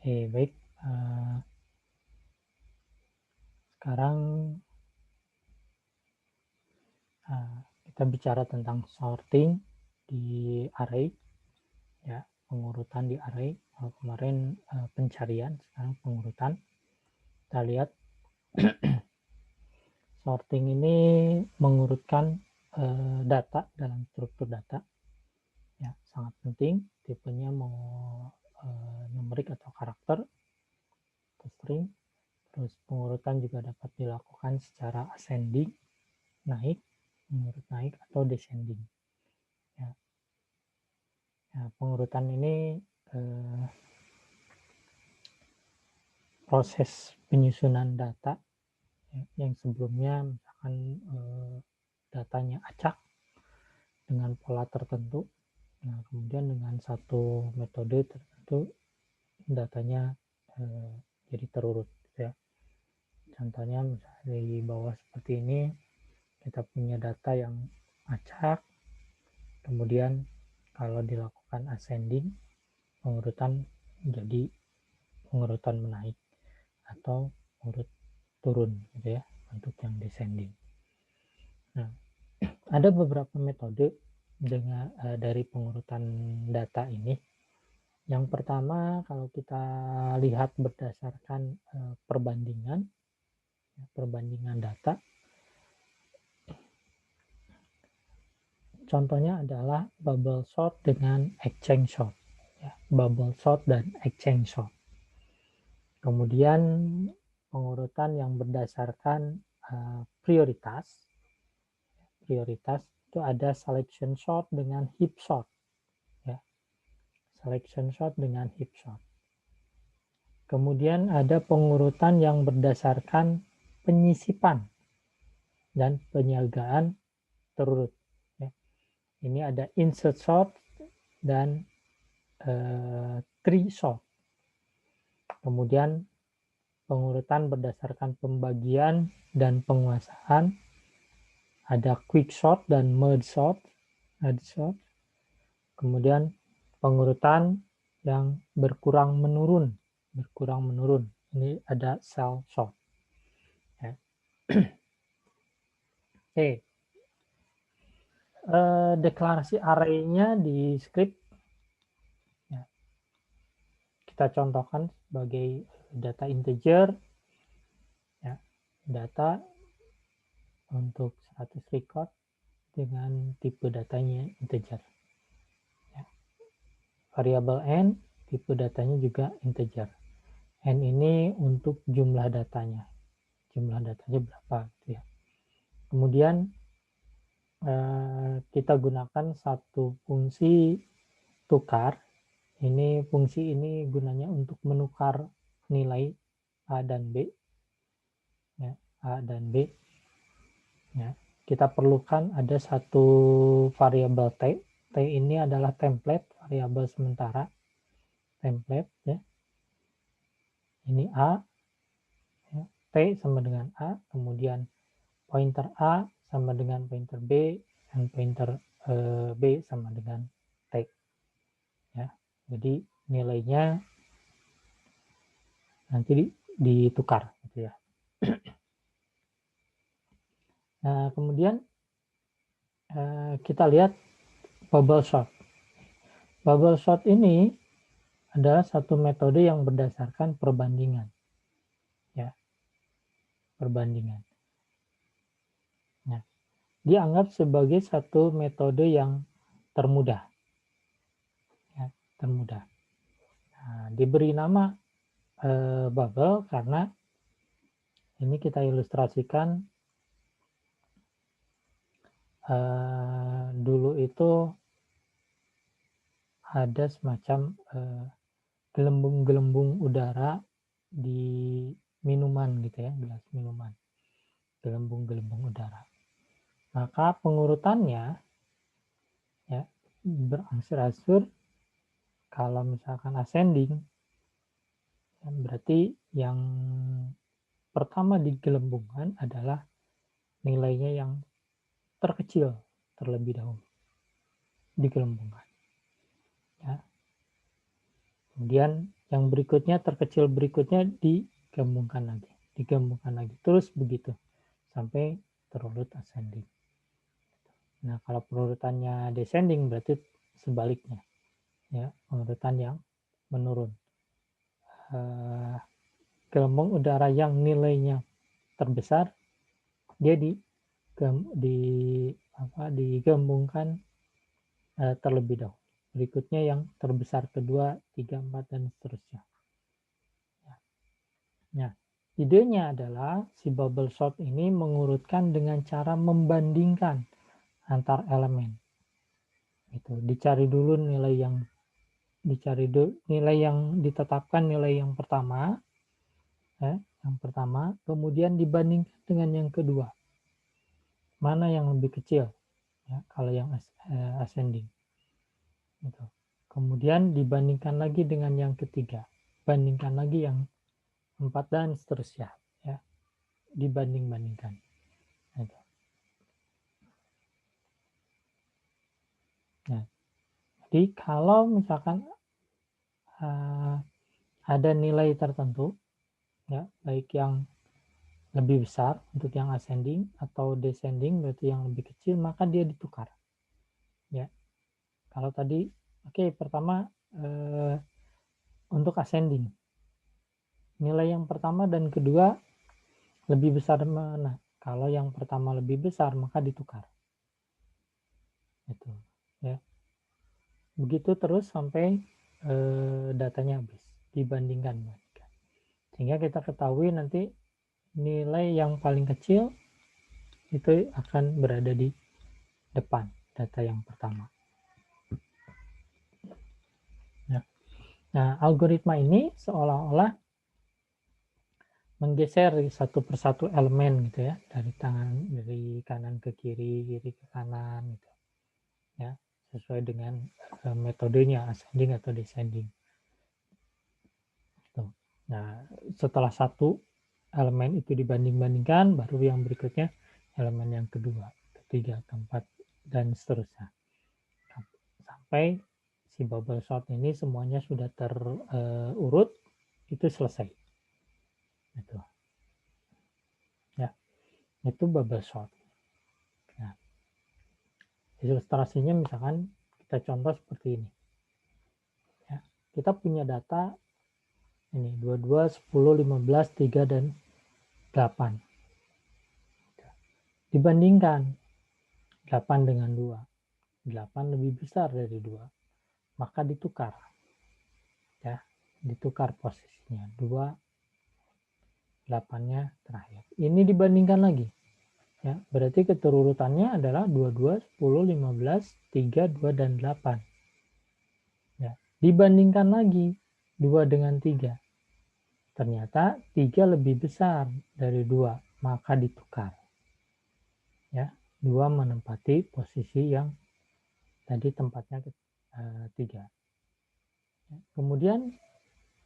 Baik, sekarang kita bicara tentang sorting di array, ya, pengurutan di array. Kalau kemarin pencarian, sekarang pengurutan. Kita lihat sorting ini mengurutkan data dalam struktur data, ya, sangat penting. Tipenya mau numerik atau karakter atau string. Terus pengurutan juga dapat dilakukan secara ascending, naik, mengurut naik, atau descending. Ya. Nah, pengurutan ini proses penyusunan data, ya, yang sebelumnya misalkan datanya acak dengan pola tertentu. Nah, kemudian dengan satu metode tertentu datanya jadi terurut, ya. Contohnya misalnya di bawah seperti ini, kita punya data yang acak, kemudian kalau dilakukan ascending, pengurutan menjadi pengurutan menaik atau urut turun, gitu ya, untuk yang descending. Nah, ada beberapa metode dengan dari pengurutan data ini. Yang pertama, kalau kita lihat berdasarkan perbandingan data, contohnya adalah bubble sort dengan exchange sort, ya, bubble sort dan exchange sort. Kemudian pengurutan yang berdasarkan prioritas itu ada selection sort dengan heap sort, ya, selection sort dengan heap sort. Kemudian ada pengurutan yang berdasarkan penyisipan dan penyagaan terurut, ya. Ini ada insert sort dan tree sort. Kemudian pengurutan berdasarkan pembagian dan penguasaan, ada quick sort dan merge sort. Kemudian pengurutan yang berkurang menurun. Ini ada cell sort, ya. Oke, deklarasi array-nya di script, ya, kita contohkan sebagai data integer, ya, data untuk 100 record dengan tipe datanya integer, ya. Variabel n, tipe datanya juga integer. N ini untuk jumlah datanya berapa, gitu ya. Kemudian kita gunakan satu fungsi tukar. Fungsi ini gunanya untuk menukar nilai A dan B, ya, A dan B, ya. Kita perlukan ada satu variabel T. T ini adalah template, variabel sementara, template, ya. Ini A, ya. T sama dengan A, kemudian pointer A sama dengan pointer B, dan pointer B sama dengan T, ya. Jadi nilainya nanti ditukar, gitu ya. Nah, kemudian kita lihat bubble sort. Bubble sort ini adalah satu metode yang berdasarkan perbandingan, ya, perbandingan. Nah, dianggap sebagai satu metode yang termudah, ya, termudah. Nah, diberi nama bubble karena ini kita ilustrasikan dulu itu ada semacam gelembung-gelembung udara di minuman, gitu ya, gelas minuman, gelembung-gelembung udara. Maka pengurutannya, ya, berangsur-angsur. Kalau misalkan ascending, ya, berarti yang pertama digelembungkan adalah nilainya yang terkecil terlebih dahulu digelembungkan, ya. Kemudian yang berikutnya terkecil berikutnya digabungkan lagi, terus begitu sampai terurut ascending. Nah, kalau perurutannya descending berarti sebaliknya, ya, urutan yang menurun. Gelembung udara yang nilainya terbesar dia digabungkan terlebih dahulu. Berikutnya yang terbesar kedua, 3, 4 dan seterusnya. Nah, idenya adalah si bubble sort ini mengurutkan dengan cara membandingkan antar elemen. Itu dicari dulu nilai yang ditetapkan nilai yang pertama, kemudian dibandingkan dengan yang kedua. Mana yang lebih kecil? Ya, kalau yang ascending. Gitu. Kemudian dibandingkan lagi dengan yang ketiga, bandingkan lagi yang 4 dan seterusnya, ya, dibanding-bandingkan. Gitu. Nah, jadi kalau misalkan ada nilai tertentu, ya, baik yang lebih besar untuk yang ascending atau descending berarti yang lebih kecil, maka dia ditukar. Ya, kalau tadi, pertama untuk ascending, nilai yang pertama dan kedua lebih besar mana? Kalau yang pertama lebih besar maka ditukar. Itu, ya. Begitu terus sampai datanya habis, dibandingkan. Sehingga kita ketahui nanti nilai yang paling kecil itu akan berada di depan data yang pertama. Nah, algoritma ini seolah-olah menggeser satu persatu elemen gitu ya, dari kanan ke kiri, kiri ke kanan gitu. Ya, sesuai dengan metodenya ascending atau descending. Tuh. Nah, setelah satu elemen itu dibanding-bandingkan, baru yang berikutnya elemen yang kedua, ketiga, keempat, dan seterusnya. Sampai si bubble sort ini semuanya sudah terurut, itu selesai. Itu. Ya, itu bubble sort. Nah, ilustrasinya misalkan kita contoh seperti ini. Ya, kita punya data ini 22, 10, 15, 3 dan 8. Dibandingkan 8 dengan 2. 8 lebih besar dari 2. Maka ditukar. Ya, ditukar posisinya. 2 8-nya terakhir. Ini dibandingkan lagi. Ya, berarti keterurutannya adalah 22, 10, 15, 3, 2 dan 8. Ya, dibandingkan lagi 2 dengan 3. Ternyata 3 lebih besar dari 2, maka ditukar. Ya, 2 menempati posisi yang tadi tempatnya 3. Ya, kemudian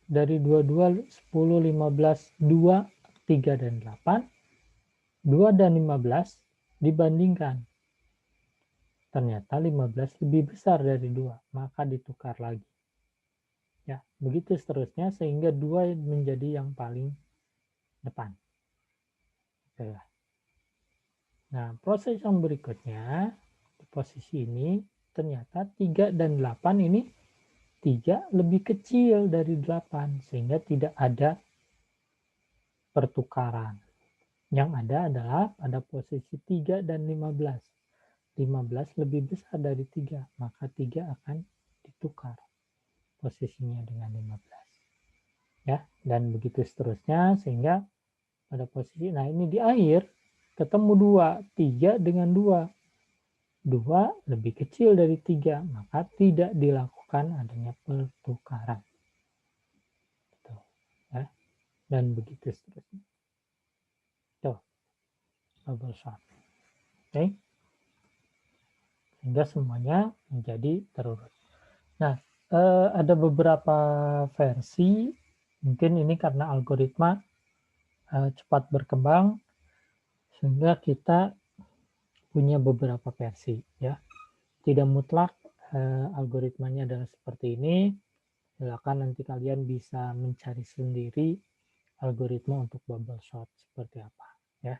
dari 22, 10, 15, 2, 3 dan 8, 2 dan 15 dibandingkan. Ternyata 15 lebih besar dari 2, maka ditukar lagi. Ya, begitu seterusnya sehingga 2 menjadi yang paling depan. Oke. Nah, proses yang berikutnya di posisi ini ternyata 3 dan 8 ini 3 lebih kecil dari 8 sehingga tidak ada pertukaran. Yang ada adalah pada posisi 3 dan 15. 15 lebih besar dari 3, maka 3 akan ditukar posisinya dengan 15. Ya, dan begitu seterusnya sehingga pada posisi, nah ini di akhir ketemu 2, 3 dengan 2. 2 lebih kecil dari 3, maka tidak dilakukan adanya pertukaran. Tuh, ya. Dan begitu seterusnya. Tuh, bubble sort. Oke. Sehingga semuanya menjadi terurut. Nah, ada beberapa versi, mungkin ini karena algoritma cepat berkembang, sehingga kita punya beberapa versi. Ya, tidak mutlak algoritmanya adalah seperti ini. Silakan nanti kalian bisa mencari sendiri algoritma untuk bubble sort seperti apa, ya,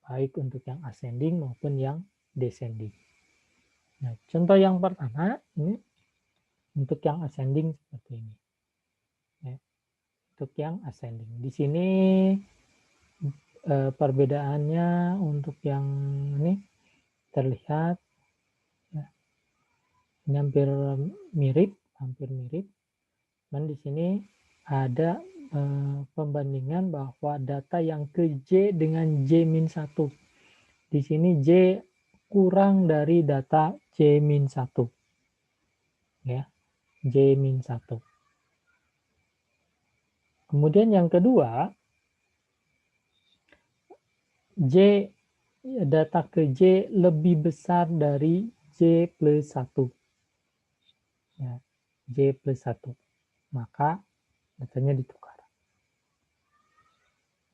baik untuk yang ascending maupun yang descending. Nah, contoh yang pertama ini untuk yang ascending seperti ini, ya. Untuk yang ascending di sini perbedaannya untuk yang ini terlihat, ya, ini hampir mirip, dan di sini ada pembandingan bahwa data yang ke J dengan J-1. Di sini J kurang dari data J-1. Ya, J-1. Kemudian yang kedua, J data ke J lebih besar dari J plus 1. Ya, J plus 1. Maka datanya ditukar.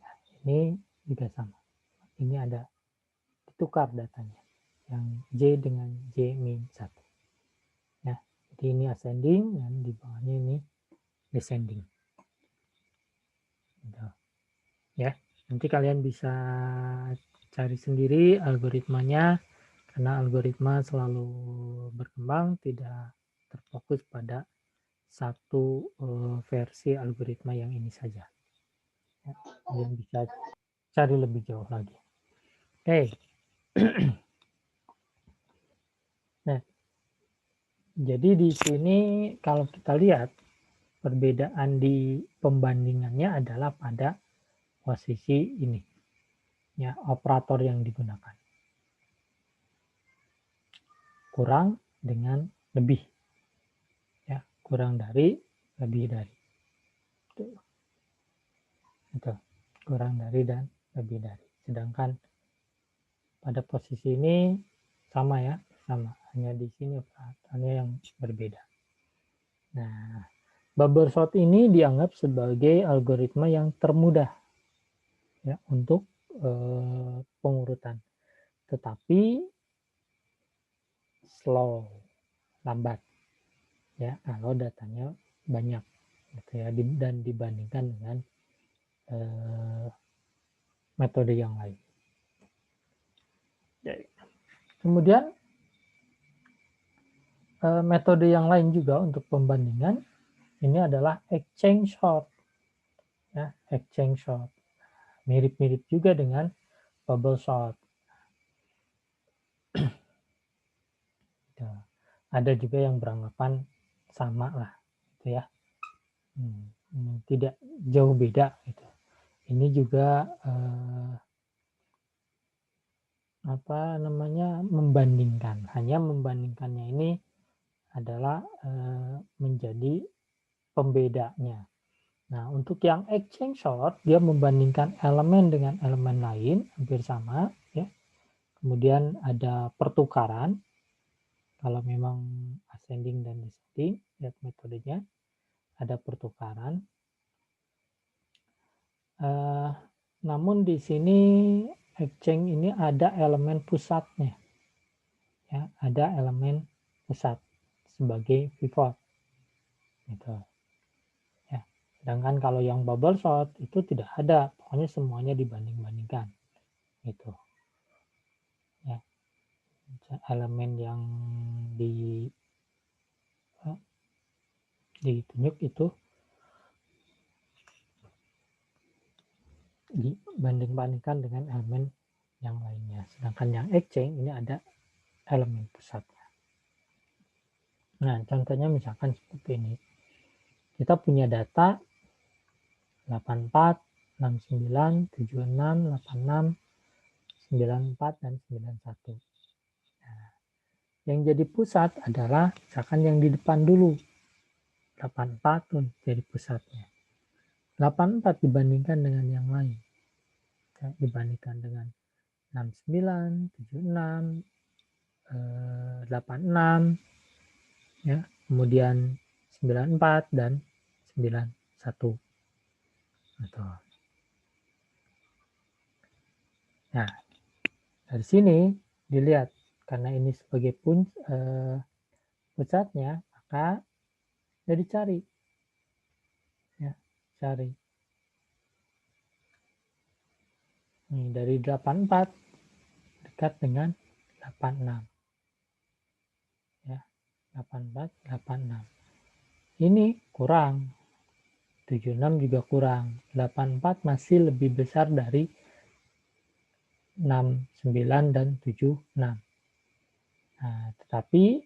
Nah, ini juga sama. Ini ada ditukar datanya. Yang J dengan J-1. Ya, jadi ini ascending dan di bawahnya ini descending. Ya, nanti kalian bisa cari sendiri algoritmanya, karena algoritma selalu berkembang, tidak terfokus pada satu versi algoritma yang ini saja. Ya, kalian bisa cari lebih jauh lagi. Oke. Nah, jadi di sini kalau kita lihat perbedaan di pembandingannya adalah pada posisi ini, ya, operator yang digunakan. Kurang dengan lebih, ya, kurang dari, lebih dari. Itu kurang dari dan lebih dari. Sedangkan pada posisi ini sama, ya, sama, hanya di sini operatornya yang berbeda. Nah, bubble sort ini dianggap sebagai algoritma yang termudah, ya, untuk pengurutan, tetapi slow, lambat, ya, kalau datanya banyak, gitu ya, dan dibandingkan dengan metode yang lain. Kemudian metode yang lain juga untuk pembandingan ini adalah exchange sort, ya, exchange sort, mirip-mirip juga dengan bubble sort. Ada juga yang beranggapan sama lah, gitu ya, tidak jauh beda, gitu. Ini juga apa namanya, membandingkan, hanya membandingkannya ini adalah menjadi pembedanya. Nah, untuk yang exchange sort, dia membandingkan elemen dengan elemen lain hampir sama, ya. Kemudian ada pertukaran, kalau memang ascending dan descending, lihat metodenya, ada pertukaran. Namun di sini exchange ini ada elemen pusatnya, ya, ada elemen pusat sebagai pivot, gitu. Ya, sedangkan kalau yang bubble sort itu tidak ada, pokoknya semuanya dibanding-bandingkan, gitu. Ya, elemen yang ditunjuk itu dibanding-bandingkan dengan elemen yang lainnya. Sedangkan yang exchange ini ada elemen pusatnya. Nah, contohnya misalkan seperti ini. Kita punya data 84, 69, 76, 86, 94, dan 91. Nah, yang jadi pusat adalah misalkan yang di depan dulu. 84 tuh jadi pusatnya. 84 dibandingkan dengan yang lain. Ya, dibandingkan dengan 69, 76, 86, ya, kemudian 94 dan 91. Betul. Nah, dari sini dilihat karena ini sebagai pusatnya, maka jadi cari cari. Nih, dari 84 dekat dengan 86. Ya, 84, 86. Ini kurang. 76 juga kurang. 84 masih lebih besar dari 69 dan 76. Nah, tetapi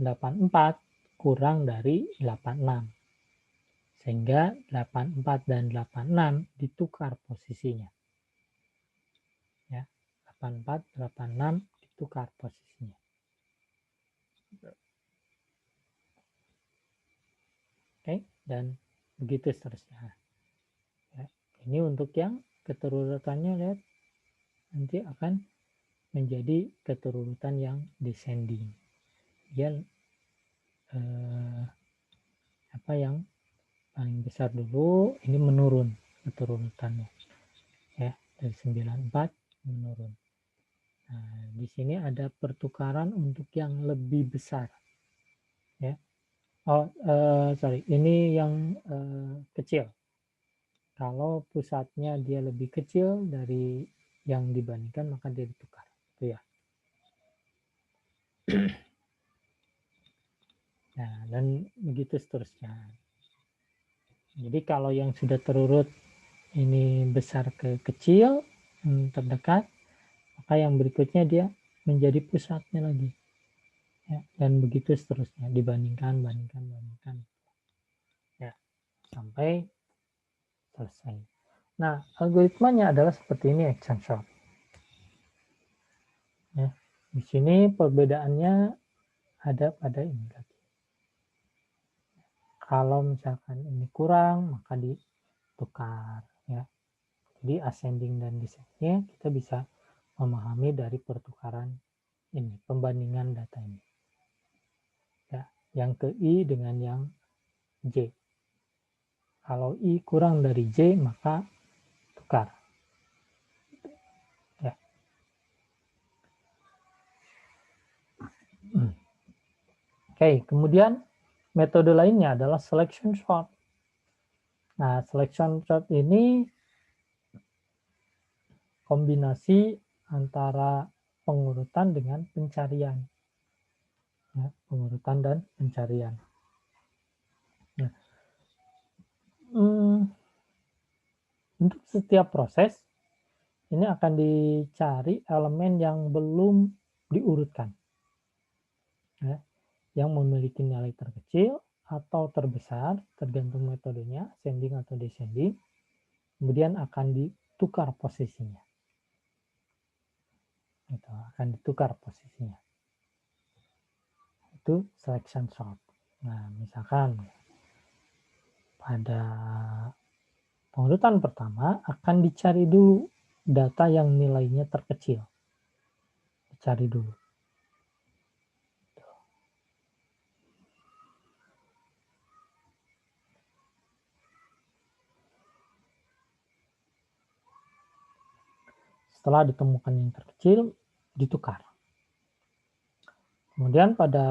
84 kurang dari 86. Sehingga 84 dan 86 ditukar posisinya. Ya, 84, 86 ditukar posisinya. Oke, dan begitu seterusnya. Ya, ini untuk yang keterurutannya, lihat, nanti akan menjadi keterurutan yang descending. Dia apa yang paling besar dulu, ini menurun keturutannya. Ya, dari 94 menurun. Nah, di sini ada pertukaran untuk yang lebih besar. Ya. Oh, sorry, ini yang kecil. Kalau pusatnya dia lebih kecil dari yang dibandingkan, maka dia ditukar. Itu ya. Nah, dan begitu seterusnya. Jadi kalau yang sudah terurut ini besar ke kecil, terdekat, maka yang berikutnya dia menjadi pusatnya lagi. Ya, dan begitu seterusnya, bandingkan. Ya, sampai selesai. Nah, algoritmanya adalah seperti ini, action shot. Ya, di sini perbedaannya ada pada ini lagi. Kalau misalkan ini kurang, maka ditukar. Ya. Jadi ascending dan descending kita bisa memahami dari pertukaran ini, pembandingan data ini. Ya, yang ke I dengan yang J. Kalau I kurang dari J, maka tukar. Ya. Oke, kemudian metode lainnya adalah selection sort. Nah, selection sort ini kombinasi antara pengurutan dengan pencarian. Ya, pengurutan dan pencarian. Nah, untuk setiap proses, ini akan dicari elemen yang belum diurutkan. Ya, yang memiliki nilai terkecil atau terbesar, tergantung metodenya, ascending atau descending, kemudian akan ditukar posisinya. Itu akan ditukar posisinya. Itu selection sort. Nah, misalkan pada pengurutan pertama akan dicari dulu data yang nilainya terkecil. Dicari dulu. Setelah ditemukan yang terkecil, ditukar. Kemudian pada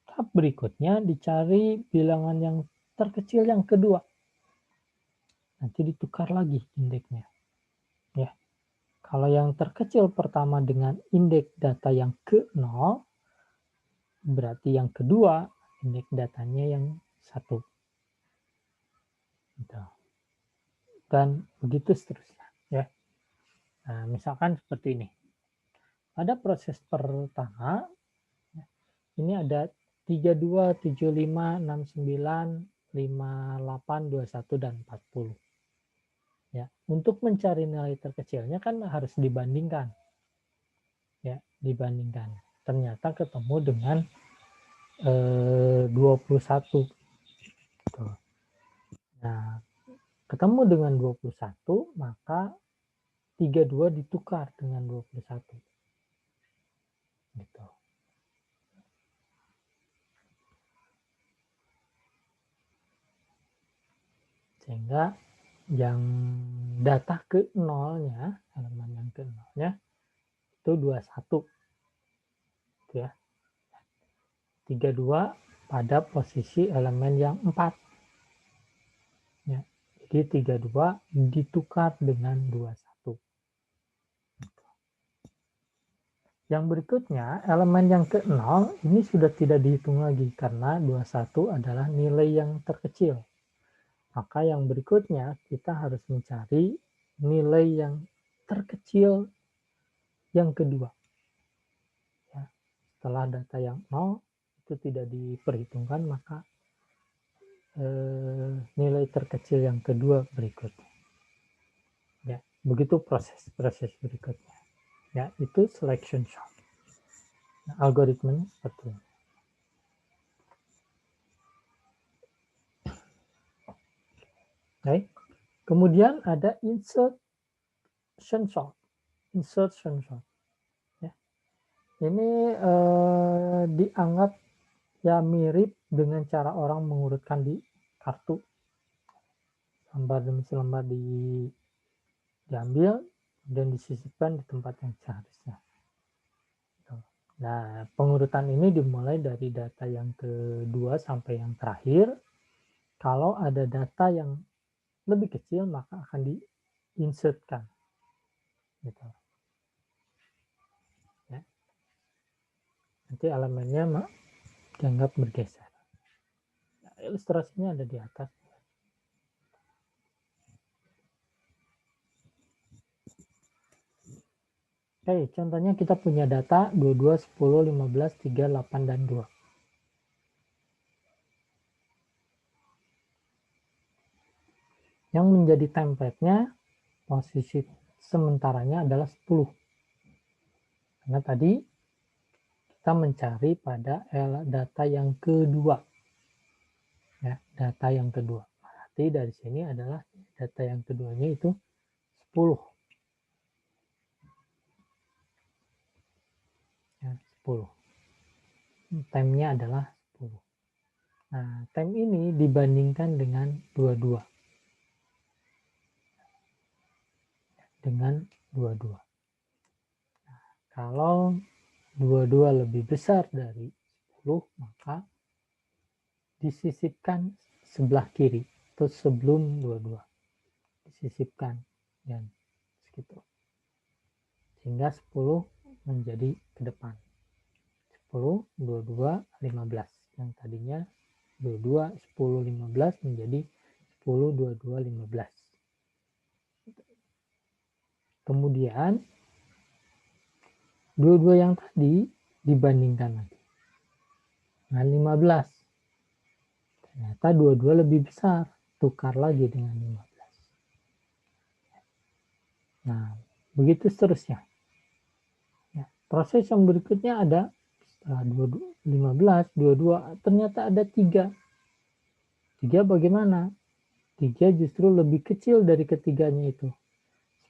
tahap berikutnya dicari bilangan yang terkecil yang kedua. Nanti ditukar lagi indeksnya. Ya. Kalau yang terkecil pertama dengan indeks data yang ke 0, berarti yang kedua indeks datanya yang 1. Gitu. Dan begitu seterusnya. Ya. Nah, misalkan seperti ini. Pada proses pertama, ini ada 32, 75, 69, 58, 21, dan 40. Ya, untuk mencari nilai terkecilnya kan harus dibandingkan. Ya, dibandingkan. Ternyata ketemu dengan 21. Tuh. Nah, ketemu dengan 21, maka 32 ditukar dengan 21. Gitu. Sehingga yang data ke nolnya, elemen yang ke nolnya, itu 21. Gitu ya. 32 pada posisi elemen yang 4. G32 ditukar dengan 21. Yang berikutnya, elemen yang ke-0 ini sudah tidak dihitung lagi karena 21 adalah nilai yang terkecil. Maka yang berikutnya kita harus mencari nilai yang terkecil yang kedua. Ya, setelah data yang 0 itu tidak diperhitungkan, maka nilai terkecil yang kedua berikutnya. Ya, begitu proses berikutnya. Ya, itu selection sort. Nah, algoritmanya seperti ini. Oke. Kemudian ada insertion sort. Ya. Ini dianggap ya mirip dengan cara orang mengurutkan di kartu. Lembar demi lembar diambil dan disisipkan di tempat yang seharusnya. Nah, pengurutan ini dimulai dari data yang kedua sampai yang terakhir. Kalau ada data yang lebih kecil, maka akan diinsertkan. Gitu. Ya. Nanti elemennya dianggap bergeser. Nah, ilustrasinya ada di atas. Oke, contohnya kita punya data 22, 10, 15, 3, 8, dan 2. Yang menjadi template-nya, posisi sementaranya adalah 10. Karena tadi kita mencari pada data yang kedua. Ya, data yang kedua. Berarti dari sini adalah data yang keduanya itu 10. Ya, 10. Time-nya adalah 10. Nah, time ini dibandingkan dengan 22. Dengan 22. Nah, kalau 22 lebih besar dari 10, maka disisipkan sebelah kiri atau sebelum 22. Disisipkan dan segitu. Sehingga 10 menjadi ke depan. 10, 22, 15. Yang tadinya 22, 10, 15 menjadi 10, 22, 15. Kemudian 22 yang tadi dibandingkan lagi dengan 15. Ternyata 22 lebih besar. Tukar lagi dengan 15. Nah, begitu seterusnya. Ya, proses yang berikutnya ada setelah 15, 22, ternyata ada 3. 3 bagaimana? 3 justru lebih kecil dari ketiganya itu.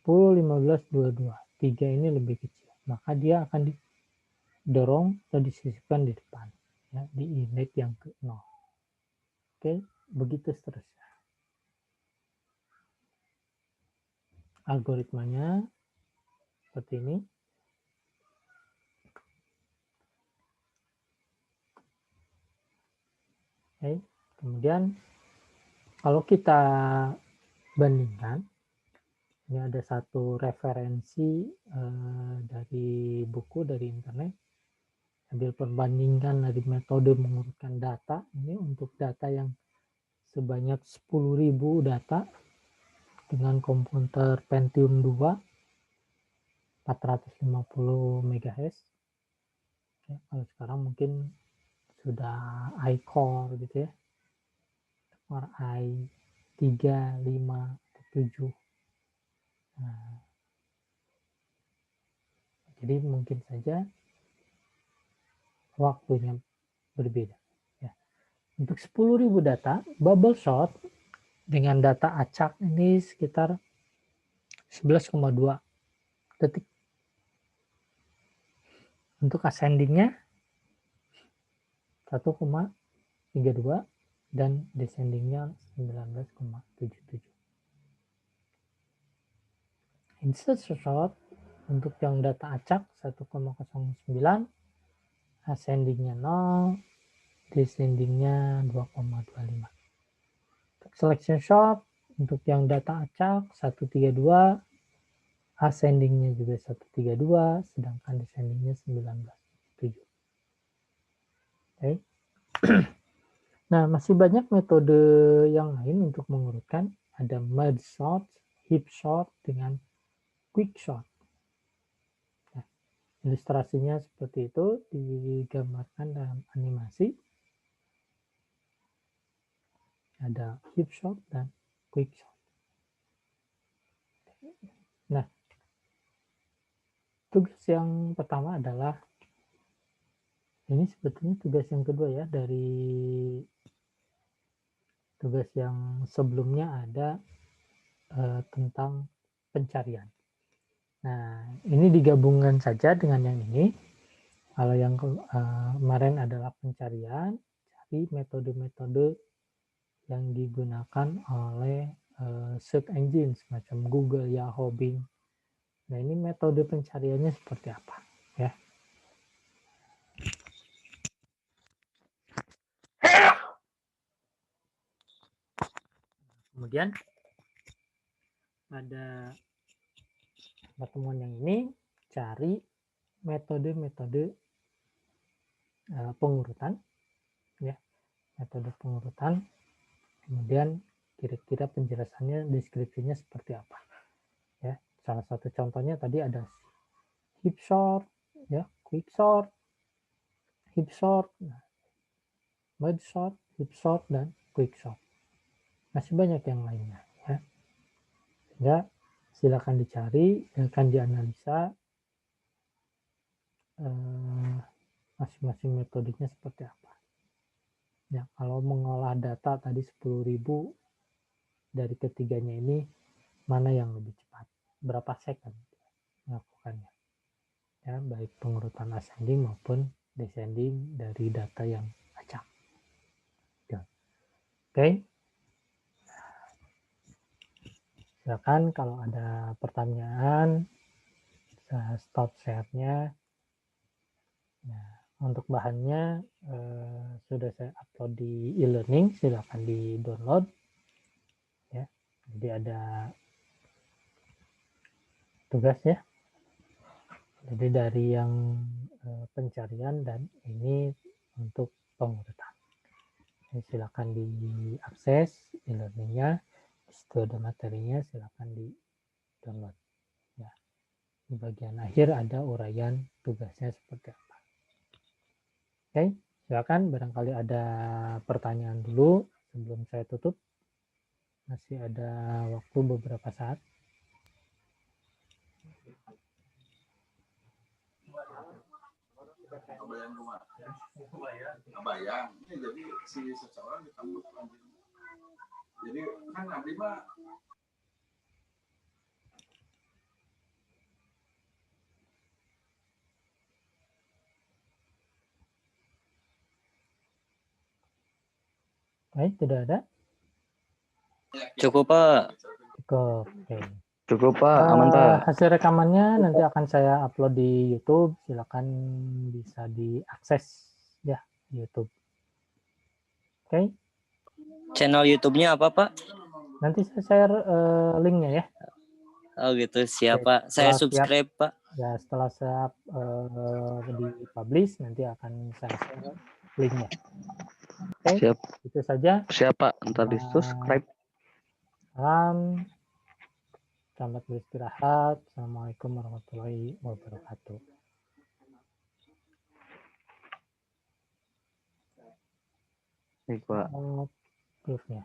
10, 15, 22. 3 ini lebih kecil. Maka dia akan didorong atau disisipkan di depan. Ya, di index yang ke-0. Oke, begitu seterusnya. Algoritmanya seperti ini. Oke, kemudian kalau kita bandingkan, ini ada satu referensi dari buku dari internet, sambil perbandingkan dari metode mengurutkan data. Ini untuk data yang sebanyak 10.000 data dengan komputer Pentium 2 450 MHz. Ya, kalau sekarang mungkin sudah i-core gitu ya, Core i3, 5, 7. Nah, jadi mungkin saja waktunya berbeda. Ya. Untuk 10.000 data, bubble sort dengan data acak ini sekitar 11,2 detik. Untuk ascendingnya 1,32 dan descendingnya 19,77. Insert sort untuk yang data acak 1,09, ascendingnya 0, descendingnya 2,25. Selection sort Untuk yang data acak 132, ascendingnya juga 132, sedangkan descendingnya 19,7. Oke. Nah, masih banyak metode yang lain untuk mengurutkan. Ada merge sort, heap sort, dengan quick sort. Nah, ilustrasinya seperti itu, digambarkan dalam animasi. Ada heap sort dan quick sort. Nah, tugas yang pertama adalah, ini sebetulnya tugas yang kedua ya, dari tugas yang sebelumnya ada tentang pencarian. Nah, ini digabungkan saja dengan yang ini. Kalau yang kemarin adalah pencarian, cari metode-metode yang digunakan oleh search engine semacam Google, Yahoo, Bing. Nah, ini metode pencariannya seperti apa ya. Kemudian pada pertemuan yang ini cari metode-metode pengurutan ya, metode pengurutan. Kemudian kira-kira penjelasannya, deskripsinya seperti apa ya. Salah satu contohnya tadi ada heap sort ya, quick sort, heap sort, merge sort, heap sort, dan quick sort. Masih banyak yang lainnya ya. Sehingga silakan dicari, akan dianalisa masing-masing metodenya seperti apa. Ya, kalau mengolah data tadi 10.000 dari ketiganya ini, mana yang lebih cepat? Berapa second melakukannya? Ya, baik pengurutan ascending maupun descending dari data yang acak. Ya. Oke. Silakan kalau ada pertanyaan, stop share-nya. Nah, untuk bahannya sudah saya upload di e-learning, silakan di-download. Ya, jadi ada tugas ya. Jadi dari yang pencarian dan ini untuk pengurutan. Jadi silakan diakses e-learningnya. Di situ ada materinya, silakan di-download. Ya. Di bagian akhir ada uraian tugasnya seperti apa. Oke, silakan barangkali ada pertanyaan dulu sebelum saya tutup. Masih ada waktu beberapa saat. Kebayang. Jadi si seseorang ditambah lanjut. Jadi kan Abdi mah Baik, tidak ada? Cukup, Pak. Cukup. Oke. Cukup, Pak. Aman, Pak. Hasil rekamannya nanti akan saya upload di YouTube. Silakan bisa diakses ya di YouTube. Oke. Channel YouTube-nya apa, Pak? Nanti saya share linknya ya. Oh gitu, siap, Oke, Pak. Saya setelah subscribe, siap, Pak. ya setelah siap di-publish nanti akan saya share linknya. Oke, Siap. itu saja. Siap, Pak. Ntar di subscribe. Salam. Selamat beristirahat. Assalamualaikum warahmatullahi wabarakatuh. Baik, Pak. Proofnya.